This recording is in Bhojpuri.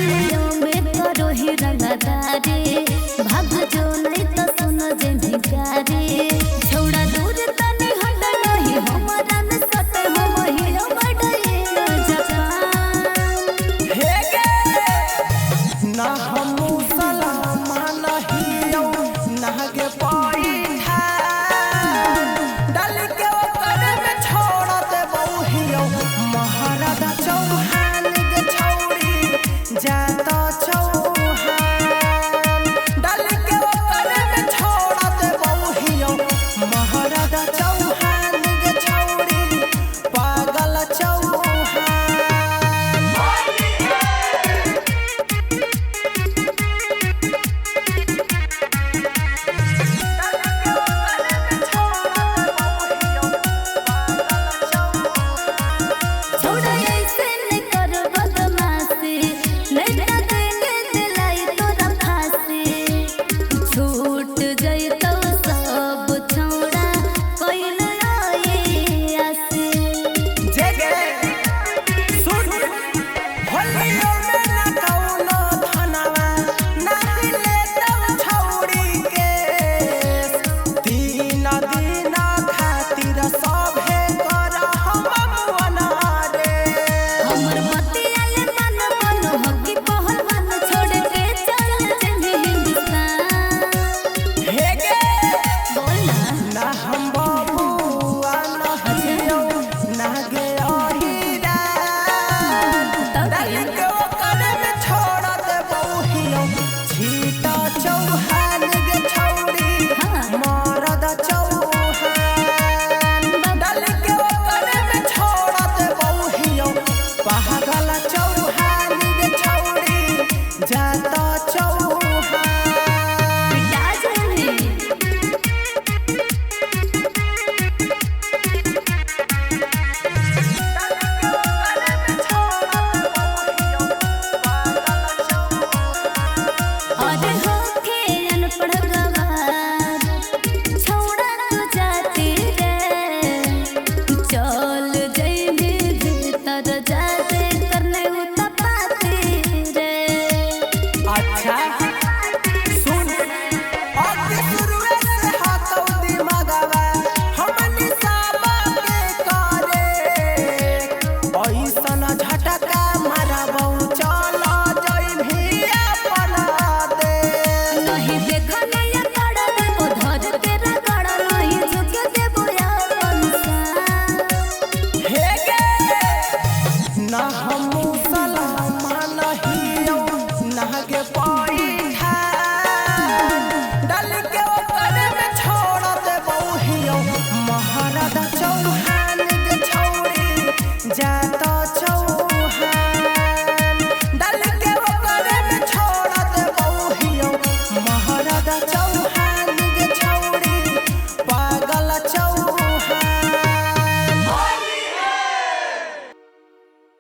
गलियों में करो ही रंगदारी भाग जो नहीं तो सुनो जे भिखारी छोड़ा दूर तनी हट नहीं हमारा न सत हो वही बढ़े जापान हे गे ना हम सलाम नहीं ना गे पाई डाल के ओकर में छोड़ दे बहु महाराजा चौहान के छौड़ी जाता चौहान डाल के ओकर में छोड़ दे बहु महाराजा चौहान के छौड़ी पागल चौहान छोड़ा ऐसे न कर बदमाशी नहीं तो देंगे दिलाई तोरा फांसी छूट जाई तो सब छोड़ा कोई न आए आसी जगे सुन होलियों में ना कौनो धनवा ना दिले तब छौड़ी के दिन खातिर सभे कर हम मना रे हमर मतियाले मन मन हकी पहलवान छोड़ के चल चली हिंदुस्तान हे गे बोला ना हम बबुआ ना हजियो ना गे हीरा डाल के ओकर में छोड़ दे बहु छीटा चौहान गे छौड़ी हाँ मरद चौहान डाल के ओकर में छोड़ दे बहु पागल चौहान गे छौड़ी जाता चौहान पिटा जाने अरे होके अनपढ़ गवार छोड़ा तू जाती रे चल जइबे भीतर जाते करने उतपाती रे अच्छा सुन अब शुरुए से हाथों दिमागवा हमनी सामा के करे ऐसन झटका मारबौ चल जई भी अपना दे नहीं देखने या कड़ा देबो धर के रगड़ा नहीं झुके देबो या पंसा हे गे ना हम